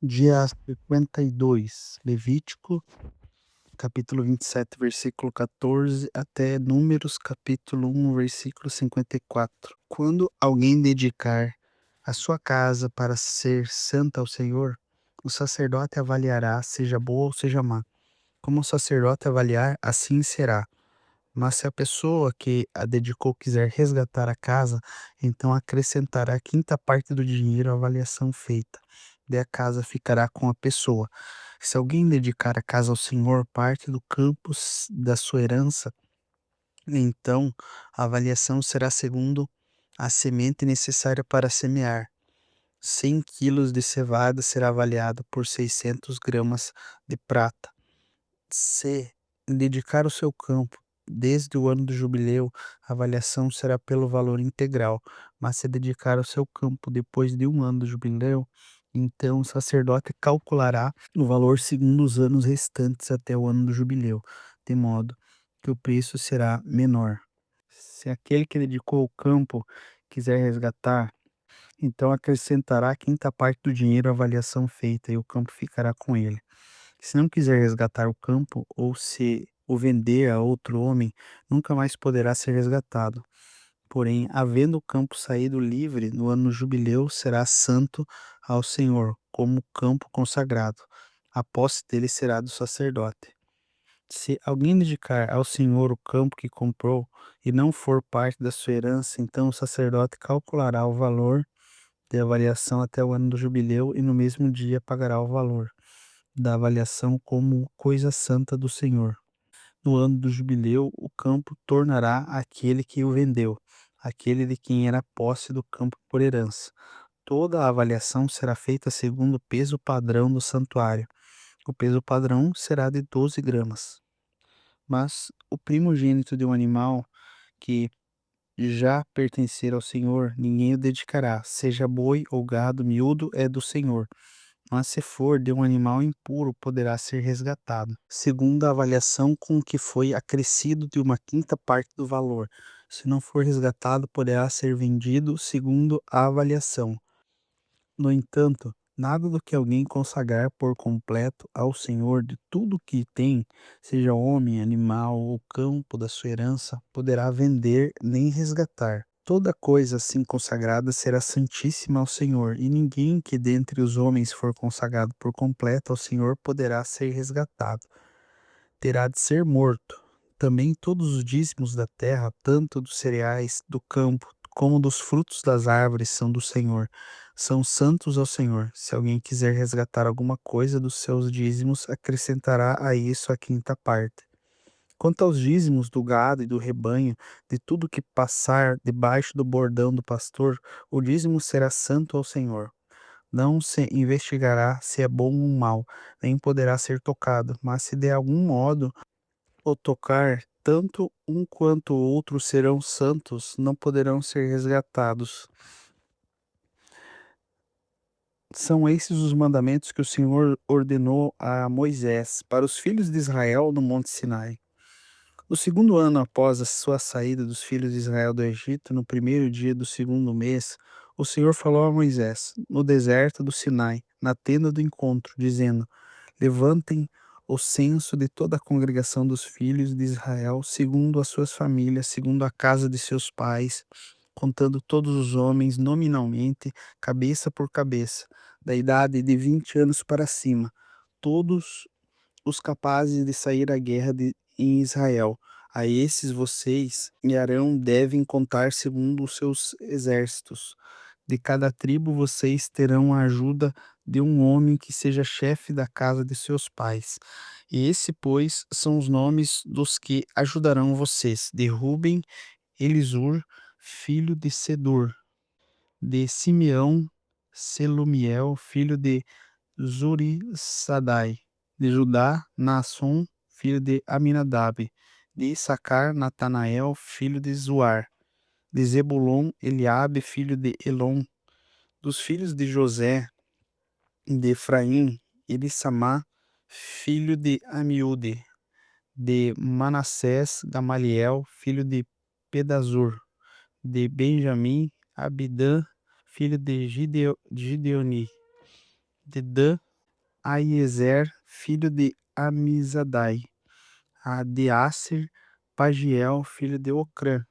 Dia 52, Levítico, capítulo 27, versículo 14, até Números, capítulo 1, versículo 54. Quando alguém dedicar a sua casa para ser santa ao Senhor, o sacerdote avaliará, seja boa ou seja má. Como o sacerdote avaliar, assim será. Mas se a pessoa que a dedicou quiser resgatar a casa, então acrescentará a quinta parte do dinheiro à avaliação feita. Daí a casa ficará com a pessoa. Se alguém dedicar a casa ao Senhor, parte do campo da sua herança, então a avaliação será segundo a semente necessária para semear. 100 quilos de cevada será avaliado por 600 gramas de prata. Se dedicar o seu campo desde o ano do jubileu, a avaliação será pelo valor integral, mas se dedicar o seu campo depois de um ano do jubileu, então o sacerdote calculará o valor segundo os anos restantes até o ano do jubileu, de modo que o preço será menor. Se aquele que dedicou o campo quiser resgatar, então acrescentará a quinta parte do dinheiro à avaliação feita e o campo ficará com ele. Se não quiser resgatar o campo ou se o vender a outro homem, nunca mais poderá ser resgatado. Porém, havendo o campo saído livre no ano jubileu, será santo ao Senhor, como campo consagrado. A posse dele será do sacerdote. Se alguém dedicar ao Senhor o campo que comprou e não for parte da sua herança, então o sacerdote calculará o valor de avaliação até o ano do jubileu e no mesmo dia pagará o valor da avaliação como coisa santa do Senhor. No ano do jubileu, o campo tornará aquele que o vendeu, aquele de quem era posse do campo por herança. Toda a avaliação será feita segundo o peso padrão do santuário. O peso padrão será de 12 gramas. Mas o primogênito de um animal que já pertencer ao Senhor, ninguém o dedicará, seja boi ou gado miúdo, é do Senhor. Mas se for de um animal impuro, poderá ser resgatado, segundo a avaliação com que foi acrescido de uma quinta parte do valor. Se não for resgatado, poderá ser vendido segundo a avaliação. No entanto, nada do que alguém consagrar por completo ao Senhor de tudo que tem, seja homem, animal ou campo da sua herança, poderá vender nem resgatar. Toda coisa assim consagrada será santíssima ao Senhor, e ninguém que dentre os homens for consagrado por completo ao Senhor poderá ser resgatado. Terá de ser morto. Também todos os dízimos da terra, tanto dos cereais do campo como dos frutos das árvores, são do Senhor. São santos ao Senhor. Se alguém quiser resgatar alguma coisa dos seus dízimos, acrescentará a isso a quinta parte. Quanto aos dízimos do gado e do rebanho, de tudo que passar debaixo do bordão do pastor, o dízimo será santo ao Senhor. Não se investigará se é bom ou mal, nem poderá ser tocado, mas se de algum modo o tocar, tanto um quanto o outro serão santos, não poderão ser resgatados. São esses os mandamentos que o Senhor ordenou a Moisés para os filhos de Israel no Monte Sinai. No segundo ano após a sua saída dos filhos de Israel do Egito, no primeiro dia do segundo mês, o Senhor falou a Moisés, no deserto do Sinai, na tenda do encontro, dizendo: Levantem o censo de toda a congregação dos filhos de Israel, segundo as suas famílias, segundo a casa de seus pais, contando todos os homens nominalmente, cabeça por cabeça, da idade de 20 anos para cima, todos os capazes de sair à guerra em Israel. A esses vocês e Arão devem contar segundo os seus exércitos. De cada tribo vocês terão a ajuda de um homem que seja chefe da casa de seus pais. E esse, pois, são os nomes dos que ajudarão vocês: de Ruben, Elisur, filho de Sedor; de Simeão, Selumiel, filho de Zurissadai; de Judá, Naasson, filho de Aminadab; de Issacar, Natanael, filho de Zuar; de Zebulon, Eliabe, filho de Elon; dos filhos de José, de Efraim, Elissamá, filho de Amiúde; de Manassés, Gamaliel, filho de Pedazur; de Benjamim, Abidã, filho de Gideoni; de Dan, Aiezer, filho de Amizadai, a de Asser, Pagiel, filho de Ocrã,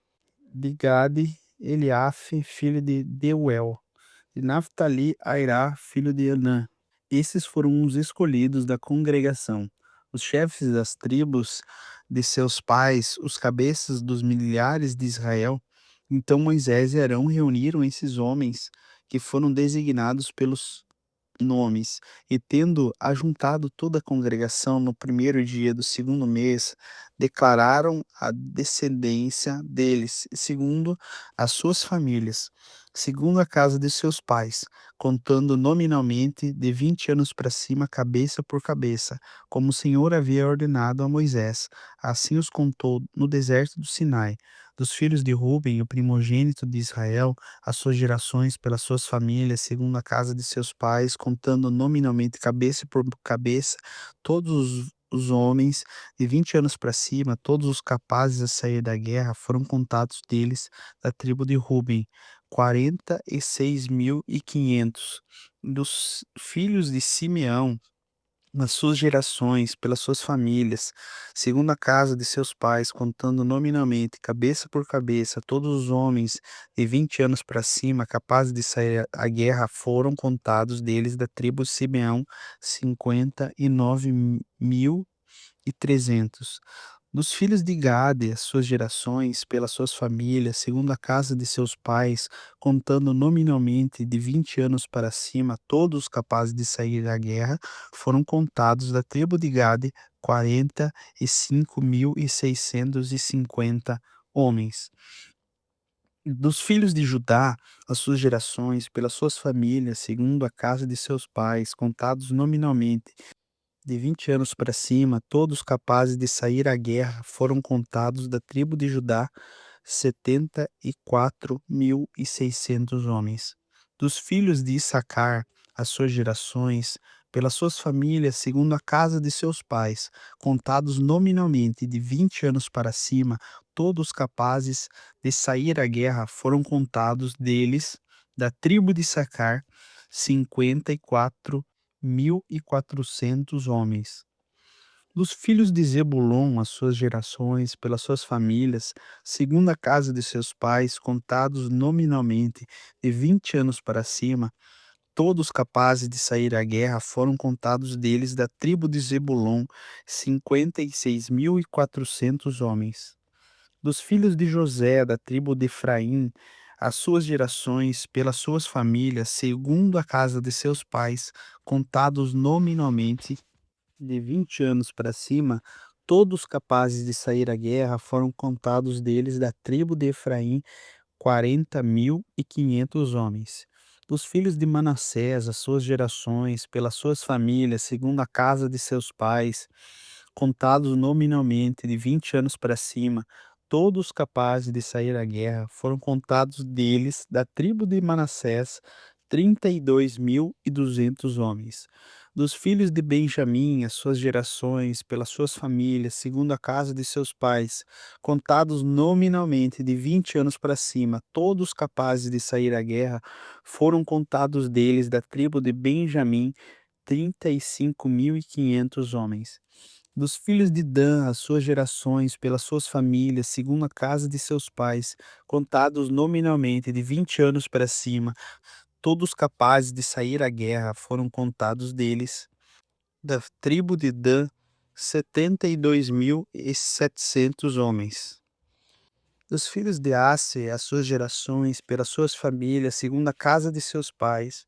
de Gade, Eliafe, filho de Deuel, de Naphtali, Airá, filho de Anã. Esses foram os escolhidos da congregação, os chefes das tribos de seus pais, os cabeças dos milhares de Israel. Então Moisés e Arão reuniram esses homens que foram designados pelos nomes, e tendo ajuntado toda a congregação no primeiro dia do segundo mês, declararam a descendência deles, segundo as suas famílias, segundo a casa de seus pais, contando nominalmente de 20 anos para cima, cabeça por cabeça, como o Senhor havia ordenado a Moisés. Assim os contou no deserto do Sinai. Dos filhos de Ruben, o primogênito de Israel, as suas gerações pelas suas famílias, segundo a casa de seus pais, contando nominalmente cabeça por cabeça, todos os homens de 20 anos para cima, todos os capazes a sair da guerra, foram contados deles da tribo de Ruben, 46.500. Dos filhos de Simeão, nas suas gerações, pelas suas famílias, segundo a casa de seus pais, contando nominalmente, cabeça por cabeça, todos os homens de 20 anos para cima, capazes de sair à guerra, foram contados deles da tribo de Simeão, 59.300. Dos filhos de Gade, as suas gerações, pelas suas famílias, segundo a casa de seus pais, contando nominalmente de 20 anos para cima, todos capazes de sair à guerra, foram contados da tribo de Gade 45.650 homens. Dos filhos de Judá, as suas gerações, pelas suas famílias, segundo a casa de seus pais, contados nominalmente, de 20 anos para cima, todos capazes de sair à guerra, foram contados da tribo de Judá 74.600 homens. Dos filhos de Issacar, as suas gerações, pelas suas famílias, segundo a casa de seus pais, contados nominalmente de 20 anos para cima, todos capazes de sair à guerra, foram contados deles, da tribo de Issacar, 54.400 homens. Dos filhos de Zebulon, as suas gerações, pelas suas famílias, segundo a casa de seus pais, contados nominalmente de 20 anos para cima, todos capazes de sair à guerra, foram contados deles da tribo de Zebulon, 56.400 homens. Dos filhos de José, da tribo de Efraim, as suas gerações, pelas suas famílias, segundo a casa de seus pais, contados nominalmente de 20 anos para cima, todos capazes de sair à guerra, foram contados deles da tribo de Efraim, 40.500 homens. Dos filhos de Manassés, as suas gerações, pelas suas famílias, segundo a casa de seus pais, contados nominalmente de 20 anos para cima, todos capazes de sair à guerra, foram contados deles, da tribo de Manassés, 32.200 homens. Dos filhos de Benjamim, as suas gerações, pelas suas famílias, segundo a casa de seus pais, contados nominalmente de 20 anos para cima, todos capazes de sair à guerra, foram contados deles, da tribo de Benjamim, 35.500 homens. Dos filhos de Dan, as suas gerações, pelas suas famílias, segundo a casa de seus pais, contados nominalmente de 20 anos para cima, todos capazes de sair à guerra, foram contados deles, da tribo de Dan, 72.700 homens. Dos filhos de Asse, as suas gerações, pelas suas famílias, segundo a casa de seus pais,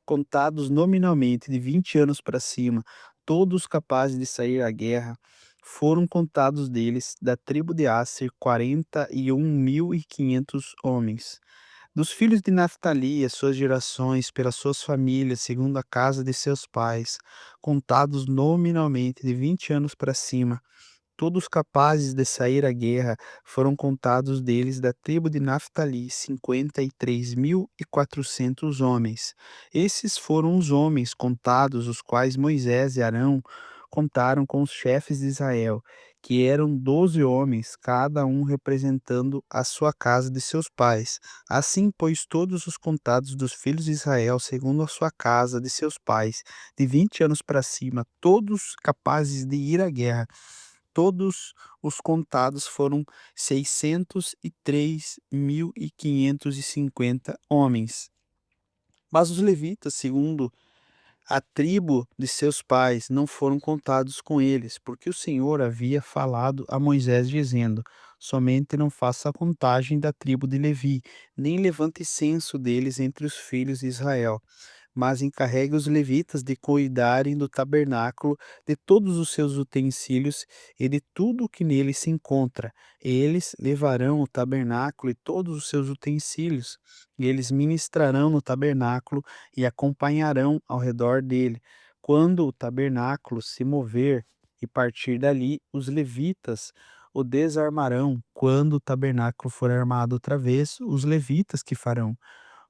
contados nominalmente de 20 anos para cima, todos capazes de sair à guerra, foram contados deles, da tribo de Asser, 41.500 homens. Dos filhos de Naphtali, as suas gerações, pelas suas famílias, segundo a casa de seus pais, contados nominalmente de 20 anos para cima, todos capazes de sair à guerra, foram contados deles da tribo de Naphtali, 53.400 homens. Esses foram os homens contados, os quais Moisés e Arão contaram com os chefes de Israel, que eram 12 homens, cada um representando a sua casa de seus pais. Assim, pois, todos os contados dos filhos de Israel, segundo a sua casa de seus pais, de 20 anos para cima, todos capazes de ir à guerra, todos os contados foram 603.550 homens. Mas os levitas, segundo a tribo de seus pais, não foram contados com eles, porque o Senhor havia falado a Moisés, dizendo: somente não faça a contagem da tribo de Levi, nem levante censo deles entre os filhos de Israel, mas encarregue os levitas de cuidarem do tabernáculo, de todos os seus utensílios e de tudo o que nele se encontra. Eles levarão o tabernáculo e todos os seus utensílios, e eles ministrarão no tabernáculo e acompanharão ao redor dele. Quando o tabernáculo se mover e partir dali, os levitas o desarmarão. Quando o tabernáculo for armado outra vez, os levitas que farão.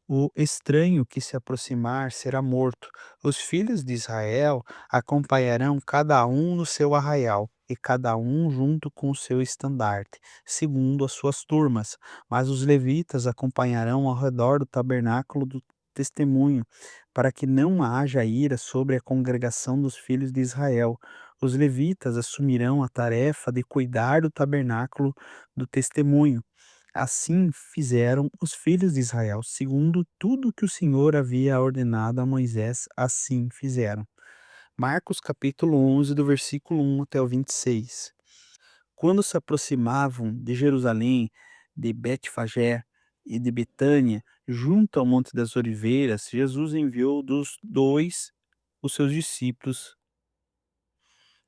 O estranho que se aproximar será morto. Os filhos de Israel acompanharão cada um no seu arraial, e cada um junto com o seu estandarte, segundo as suas turmas. Mas os levitas acompanharão ao redor do tabernáculo do testemunho, para que não haja ira sobre a congregação dos filhos de Israel. Os levitas assumirão a tarefa de cuidar do tabernáculo do testemunho. Assim fizeram os filhos de Israel, segundo tudo que o Senhor havia ordenado a Moisés, assim fizeram. Marcos capítulo 11, do versículo 1 até o 26. Quando se aproximavam de Jerusalém, de Betfagé e de Betânia, junto ao Monte das Oliveiras, Jesus enviou dos dois os seus discípulos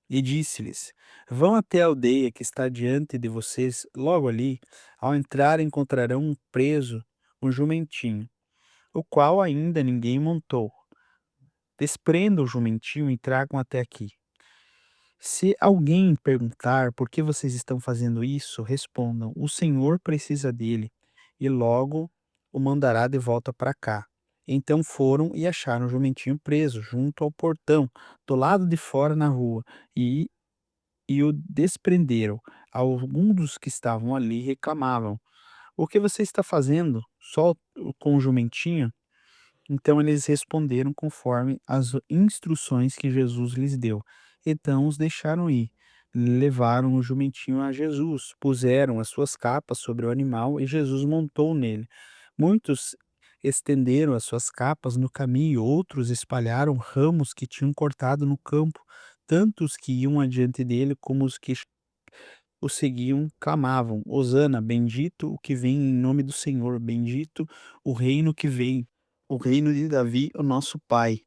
e disse-lhes: vão até a aldeia que está diante de vocês, logo ali. Ao entrar, encontrarão um preso, um jumentinho, o qual ainda ninguém montou. Desprendam o jumentinho e tragam até aqui. Se alguém perguntar por que vocês estão fazendo isso, respondam: o Senhor precisa dele e logo o mandará de volta para cá. Então foram e acharam o jumentinho preso junto ao portão, do lado de fora na rua, e o desprenderam. Alguns dos que estavam ali reclamavam: o que você está fazendo só com o jumentinho? Então eles responderam conforme as instruções que Jesus lhes deu. Então os deixaram ir. Levaram o jumentinho a Jesus, puseram as suas capas sobre o animal e Jesus montou nele. Muitos estenderam as suas capas no caminho, outros espalharam ramos que tinham cortado no campo. Tanto os que iam adiante dele como os que o seguiam clamavam: Hosana, bendito o que vem em nome do Senhor, bendito o reino que vem, o reino de Davi, o nosso pai.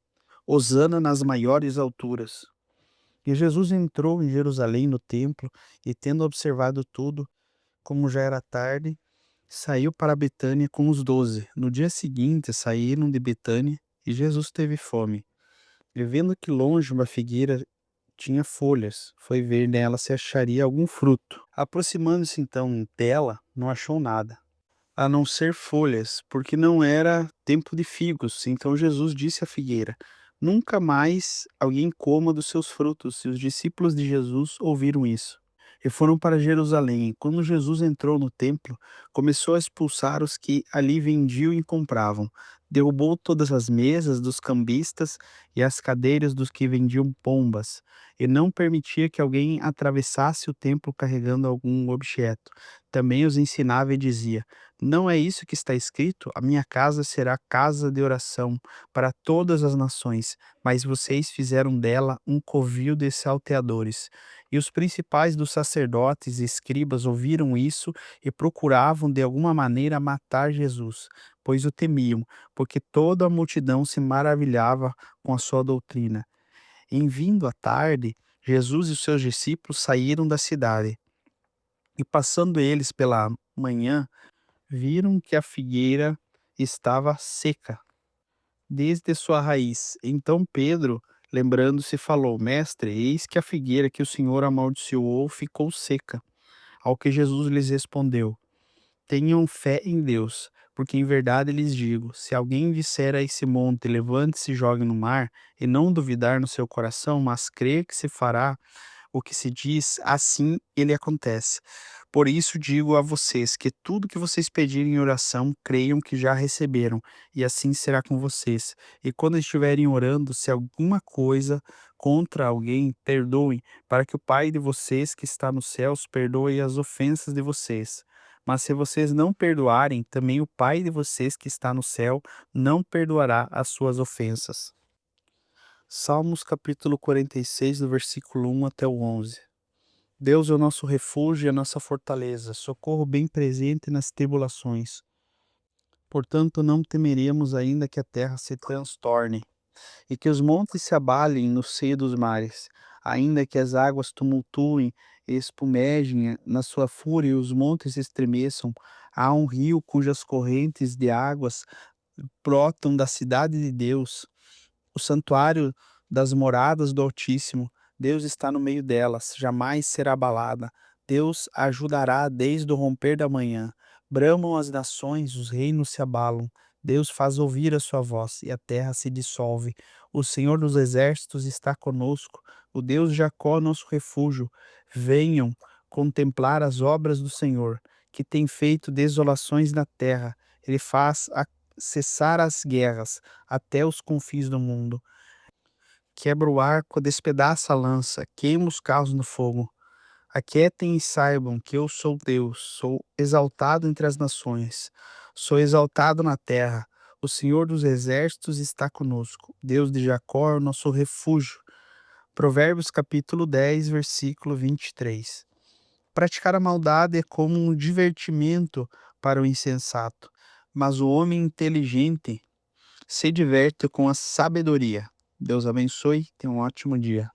Hosana nas maiores alturas. E Jesus entrou em Jerusalém no templo e, tendo observado tudo, como já era tarde, saiu para Betânia com os 12. No dia seguinte saíram de Betânia e Jesus teve fome. E vendo que longe uma figueira tinha folhas, foi ver nela se acharia algum fruto. Aproximando-se então dela, não achou nada, a não ser folhas, porque não era tempo de figos. Então Jesus disse à figueira: nunca mais alguém coma dos seus frutos. E os discípulos de Jesus ouviram isso e foram para Jerusalém. Quando Jesus entrou no templo, começou a expulsar os que ali vendiam e compravam. Derrubou todas as mesas dos cambistas e as cadeiras dos que vendiam pombas, e não permitia que alguém atravessasse o templo carregando algum objeto. Também os ensinava e dizia: não é isso que está escrito? A minha casa será casa de oração para todas as nações, mas vocês fizeram dela um covil de salteadores. E os principais dos sacerdotes e escribas ouviram isso e procuravam de alguma maneira matar Jesus, pois o temiam, porque toda a multidão se maravilhava com a sua doutrina. Em vindo à tarde, Jesus e os seus discípulos saíram da cidade, e passando eles pela manhã, viram que a figueira estava seca, desde sua raiz. Então Pedro, lembrando-se, falou: Mestre, eis que a figueira que o Senhor amaldiçoou ficou seca. Ao que Jesus lhes respondeu: tenham fé em Deus, porque em verdade lhes digo: se alguém disser a esse monte, levante-se e jogue no mar, e não duvidar no seu coração, mas crer que se fará O que se diz, assim ele acontece. Por isso digo a vocês que tudo que vocês pedirem em oração, creiam que já receberam, e assim será com vocês. E quando estiverem orando, se alguma coisa contra alguém, perdoem, para que o Pai de vocês que está nos céus perdoe as ofensas de vocês. Mas se vocês não perdoarem, também o Pai de vocês que está no céu não perdoará as suas ofensas. Salmos capítulo 46, do versículo 1 até o 11. Deus é o nosso refúgio e a nossa fortaleza, socorro bem presente nas tribulações. Portanto, não temeremos ainda que a terra se transtorne, e que os montes se abalem no seio dos mares, ainda que as águas tumultuem e espumejem na sua fúria e os montes estremeçam. Há um rio cujas correntes de águas brotam da cidade de Deus, o santuário das moradas do Altíssimo. Deus está no meio delas, jamais será abalada. Deus a ajudará desde o romper da manhã. Bramam as nações, os reinos se abalam. Deus faz ouvir a sua voz e a terra se dissolve. O Senhor dos exércitos está conosco, o Deus de Jacó, nosso refúgio. Venham contemplar as obras do Senhor, que tem feito desolações na terra. Ele faz cessar as guerras até os confins do mundo. Quebra o arco, despedaça a lança, queima os carros no fogo. Aquietem e saibam que eu sou Deus, sou exaltado entre as nações, sou exaltado na terra. O Senhor dos exércitos está conosco, Deus de Jacó é o nosso refúgio. Provérbios capítulo 10, versículo 23. Praticar a maldade é como um divertimento para o insensato, mas o homem inteligente se diverte com a sabedoria. Deus abençoe, tenha um ótimo dia.